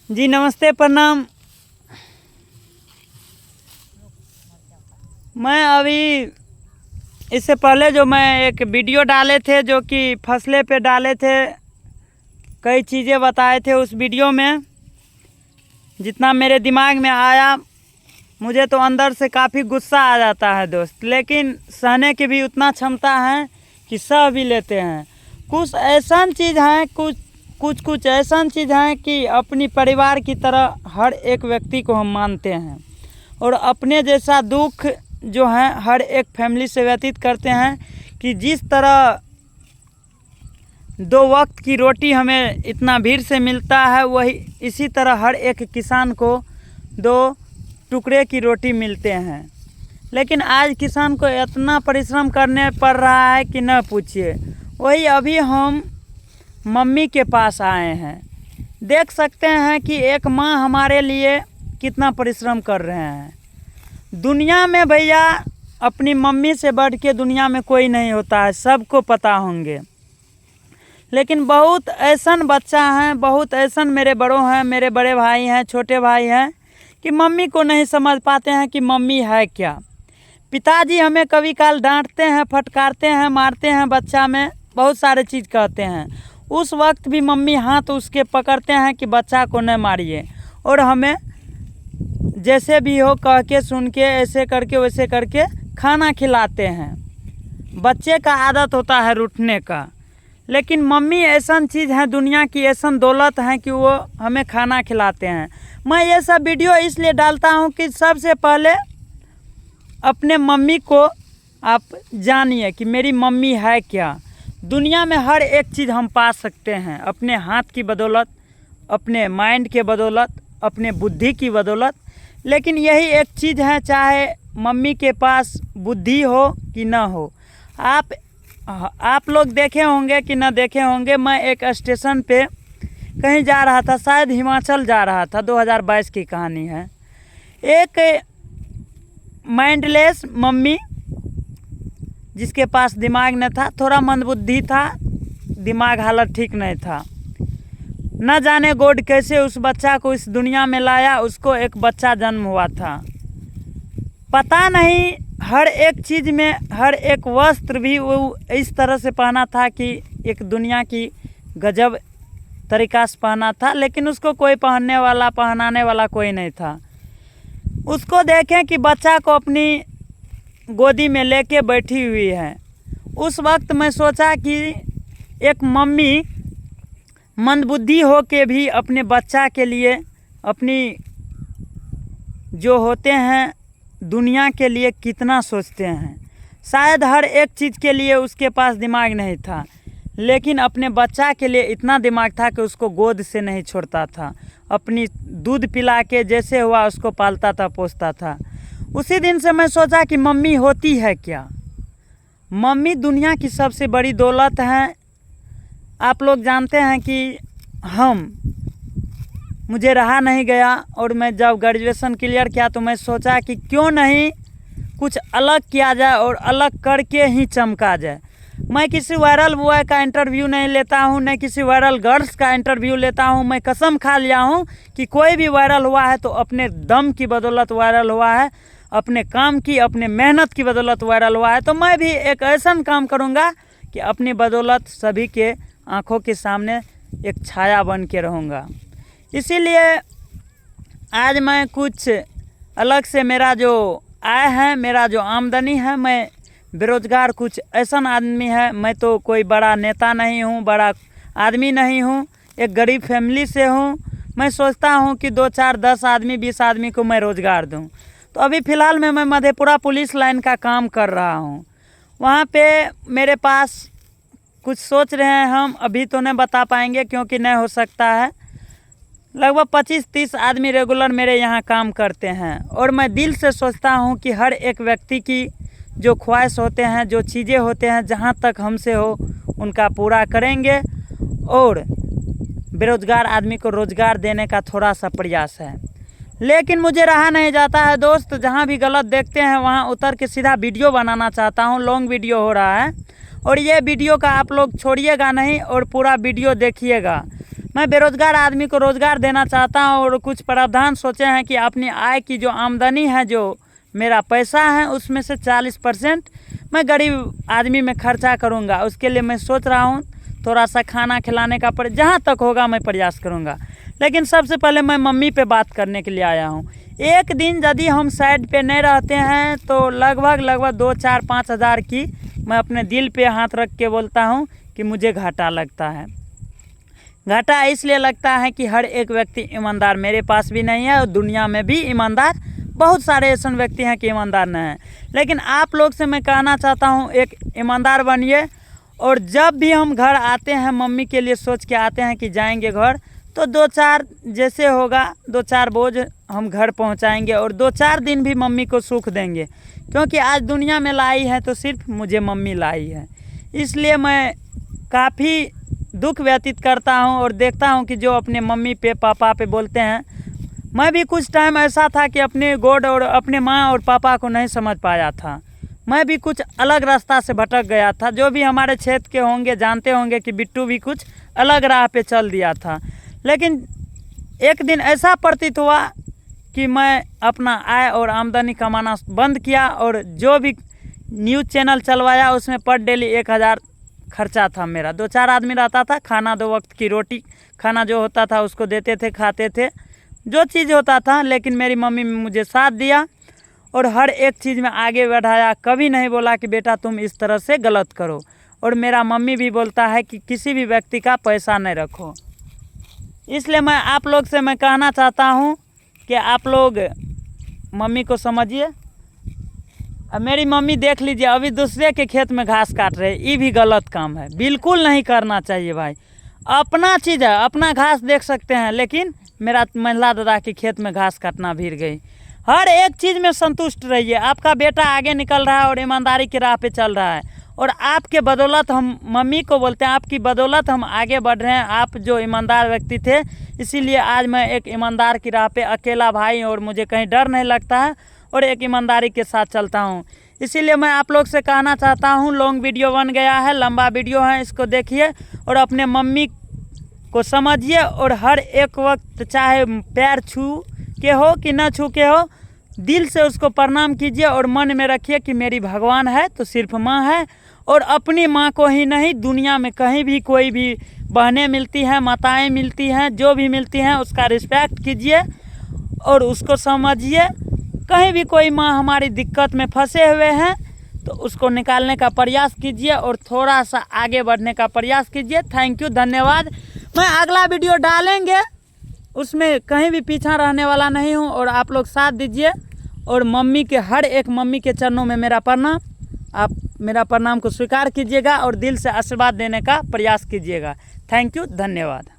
जी नमस्ते, प्रणाम। मैं अभी इससे पहले जो मैं एक वीडियो डाले थे जो कि फसले पे डाले थे, कई चीज़ें बताए थे उस वीडियो में। जितना मेरे दिमाग में आया, मुझे तो अंदर से काफ़ी गुस्सा आ जाता है दोस्त, लेकिन सहने की भी उतना क्षमता है कि सह भी लेते हैं। कुछ ऐसा चीज़ है, कुछ ऐसा चीज़ है कि अपनी परिवार की तरह हर एक व्यक्ति को हम मानते हैं और अपने जैसा दुख जो है हर एक फैमिली से व्यतीत करते हैं कि जिस तरह 2 वक्त की रोटी हमें इतना भीड़ से मिलता है, वही इसी तरह हर एक किसान को 2 टुकड़े की रोटी मिलते हैं। लेकिन आज किसान को इतना परिश्रम करने पड़ रहा है कि न पूछिए। वही अभी हम मम्मी के पास आए हैं, देख सकते हैं कि एक माँ हमारे लिए कितना परिश्रम कर रहे हैं। दुनिया में भैया अपनी मम्मी से बढ़ के दुनिया में कोई नहीं होता है, सबको पता होंगे। लेकिन बहुत ऐसा बच्चा हैं, बहुत ऐसा मेरे बड़ों हैं, मेरे बड़े भाई हैं, छोटे भाई हैं कि मम्मी को नहीं समझ पाते हैं कि मम्मी है क्या। पिताजी हमें कभी काल डांटते हैं, फटकारते हैं, मारते हैं, बच्चा में बहुत सारे चीज़ कहते हैं। उस वक्त भी मम्मी हाथ उसके पकड़ते हैं कि बच्चा को न मारिए, और हमें जैसे भी हो कह के सुन के ऐसे करके वैसे करके खाना खिलाते हैं। बच्चे का आदत होता है रूठने का, लेकिन मम्मी ऐसा चीज़ है, दुनिया की ऐसा दौलत है कि वो हमें खाना खिलाते हैं। मैं ये सब वीडियो इसलिए डालता हूँ कि सबसे पहले अपने मम्मी को आप जानिए कि मेरी मम्मी है क्या। दुनिया में हर एक चीज़ हम पा सकते हैं अपने हाथ की बदौलत, अपने माइंड के बदौलत, अपने बुद्धि की बदौलत। लेकिन यही एक चीज़ है, चाहे मम्मी के पास बुद्धि हो कि ना हो। आप लोग देखे होंगे कि ना देखे होंगे, मैं एक स्टेशन पे कहीं जा रहा था, शायद हिमाचल जा रहा था, 2022 की कहानी है। एक माइंडलेस मम्मी जिसके पास दिमाग न था, थोड़ा मंदबुद्धि था, दिमाग हालत ठीक नहीं था, न जाने गॉड कैसे उस बच्चा को इस दुनिया में लाया। उसको एक बच्चा जन्म हुआ था, पता नहीं हर एक चीज़ में, हर एक वस्त्र भी वो इस तरह से पहना था कि एक दुनिया की गजब तरीक़ा से पहना था, लेकिन उसको कोई पहनने वाला, पहनाने वाला कोई नहीं था। उसको देखें कि बच्चा को अपनी गोदी में लेके बैठी हुई है। उस वक्त मैं सोचा कि एक मम्मी मंदबुद्धि हो के भी अपने बच्चा के लिए, अपनी जो होते हैं दुनिया के लिए कितना सोचते हैं। शायद हर एक चीज़ के लिए उसके पास दिमाग नहीं था, लेकिन अपने बच्चा के लिए इतना दिमाग था कि उसको गोद से नहीं छोड़ता था, अपनी दूध पिला के जैसे हुआ उसको पालता था, पोसता था। उसी दिन से मैं सोचा कि मम्मी होती है क्या। मम्मी दुनिया की सबसे बड़ी दौलत है। आप लोग जानते हैं कि मुझे रहा नहीं गया, और मैं जब ग्रेजुएशन क्लियर किया तो मैं सोचा कि क्यों नहीं कुछ अलग किया जाए और अलग करके ही चमका जाए। मैं किसी वायरल बॉय का इंटरव्यू नहीं लेता हूँ, न किसी वायरल गर्ल्स का इंटरव्यू लेता हूँ। मैं कसम खा लिया हूँ कि कोई भी वायरल हुआ है तो अपने दम की बदौलत वायरल हुआ है, अपने काम की, अपने मेहनत की बदौलत वायरल हुआ है। तो मैं भी एक ऐसा काम करूँगा कि अपनी बदौलत सभी के आँखों के सामने एक छाया बन के रहूँगा। इसीलिए आज मैं कुछ अलग से, मेरा जो आय है, मेरा जो आमदनी है, मैं बेरोजगार कुछ ऐसा आदमी है। मैं तो कोई बड़ा नेता नहीं हूँ, बड़ा आदमी नहीं हूँ, एक गरीब फैमिली से हूँ। मैं सोचता हूँ कि 2, 4, 10 आदमी, 20 आदमी को मैं रोज़गार दूँ। तो अभी फ़िलहाल मैं मधेपुरा पुलिस लाइन का काम कर रहा हूँ। वहाँ पे मेरे पास कुछ सोच रहे हैं हम, अभी तो नहीं बता पाएंगे क्योंकि नहीं हो सकता है। लगभग 25-30 आदमी रेगुलर मेरे यहाँ काम करते हैं, और मैं दिल से सोचता हूँ कि हर एक व्यक्ति की जो ख्वाहिश होते हैं, जो चीज़ें होते हैं, जहाँ तक हमसे हो उनका पूरा करेंगे, और बेरोज़गार आदमी को रोज़गार देने का थोड़ा सा प्रयास है। लेकिन मुझे रहा नहीं जाता है दोस्त, जहाँ भी गलत देखते हैं वहाँ उतर के सीधा वीडियो बनाना चाहता हूँ। लॉन्ग वीडियो हो रहा है, और ये वीडियो का आप लोग छोड़िएगा नहीं और पूरा वीडियो देखिएगा। मैं बेरोजगार आदमी को रोज़गार देना चाहता हूँ और कुछ प्रावधान सोचे हैं कि अपनी आय की जो आमदनी है, जो मेरा पैसा है, उसमें से 40% मैं गरीब आदमी में खर्चा करूँगा। उसके लिए मैं सोच रहा हूँ थोड़ा सा खाना खिलाने का जहाँ तक होगा मैं प्रयास करूँगा। लेकिन सबसे पहले मैं मम्मी पे बात करने के लिए आया हूँ। एक दिन यदि हम साइड पे नहीं रहते हैं तो लगभग 2-4-5 हज़ार की मैं अपने दिल पे हाथ रख के बोलता हूँ कि मुझे घाटा लगता है। घाटा इसलिए लगता है कि हर एक व्यक्ति ईमानदार मेरे पास भी नहीं है और दुनिया में भी ईमानदार बहुत सारे ऐसे व्यक्ति हैं कि ईमानदार नहीं हैं। लेकिन आप लोग से मैं कहना चाहता हूँ, एक ईमानदार बनिए। और जब भी हम घर आते हैं, मम्मी के लिए सोच के आते हैं कि जाएंगे घर, तो 2-4 जैसे होगा 2-4 बोझ हम घर पहुंचाएंगे और 2-4 दिन भी मम्मी को सुख देंगे। क्योंकि आज दुनिया में लाई है तो सिर्फ मुझे मम्मी लाई है। इसलिए मैं काफ़ी दुख व्यतीत करता हूं और देखता हूं कि जो अपने मम्मी पे पापा पे बोलते हैं, मैं भी कुछ टाइम ऐसा था कि अपने गॉड और अपने माँ और पापा को नहीं समझ पाया था। मैं भी कुछ अलग रास्ता से भटक गया था। जो भी हमारे क्षेत्र के होंगे जानते होंगे कि बिट्टू भी कुछ अलग राह पे चल दिया था। लेकिन एक दिन ऐसा प्रतीत हुआ कि मैं अपना आय और आमदनी कमाना बंद किया और जो भी न्यूज़ चैनल चलवाया उसमें पर डेली 1000 खर्चा था मेरा। 2-4 आदमी रहता था, खाना 2 वक्त की रोटी खाना जो होता था उसको देते थे, खाते थे, जो चीज़ होता था। लेकिन मेरी मम्मी मुझे साथ दिया और हर एक चीज़ में आगे बढ़ाया। कभी नहीं बोला कि बेटा तुम इस तरह से गलत करो। और मेरा मम्मी भी बोलता है कि किसी भी व्यक्ति का पैसा नहीं रखो। इसलिए मैं आप लोग से मैं कहना चाहता हूँ कि आप लोग मम्मी को समझिए। अब मेरी मम्मी देख लीजिए, अभी दूसरे के खेत में घास काट रहे, ये भी गलत काम है, बिल्कुल नहीं करना चाहिए भाई। अपना चीज़ है, अपना घास देख सकते हैं, लेकिन मेरा महिला दादा के खेत में घास काटना भीड़ गई। हर एक चीज़ में संतुष्ट रहिए। आपका बेटा आगे निकल रहा है और ईमानदारी की राह पे चल रहा है और आपके बदौलत, हम मम्मी को बोलते हैं, आपकी बदौलत हम आगे बढ़ रहे हैं। आप जो ईमानदार व्यक्ति थे, इसीलिए आज मैं एक ईमानदार की राह पे अकेला भाई और मुझे कहीं डर नहीं लगता है और एक ईमानदारी के साथ चलता हूँ। इसीलिए मैं आप लोग से कहना चाहता हूँ, लॉन्ग वीडियो बन गया है, लंबा वीडियो है, इसको देखिए और अपने मम्मी को समझिए। और हर एक वक्त चाहे पैर छू के हो कि न छू के हो, दिल से उसको प्रणाम कीजिए और मन में रखिए कि मेरी भगवान है तो सिर्फ माँ है। और अपनी माँ को ही नहीं, दुनिया में कहीं भी कोई भी बहनें मिलती हैं, माताएं मिलती हैं, जो भी मिलती हैं उसका रिस्पेक्ट कीजिए और उसको समझिए। कहीं भी कोई माँ हमारी दिक्कत में फंसे हुए हैं तो उसको निकालने का प्रयास कीजिए और थोड़ा सा आगे बढ़ने का प्रयास कीजिए। थैंक यू, धन्यवाद। मैं अगला वीडियो डालेंगे, उसमें कहीं भी पीछा रहने वाला नहीं हूँ और आप लोग साथ दीजिए। और मम्मी के, हर एक मम्मी के चरणों में मेरा प्रणाम। आप मेरा प्रणाम को स्वीकार कीजिएगा और दिल से आशीर्वाद देने का प्रयास कीजिएगा। थैंक यू, धन्यवाद।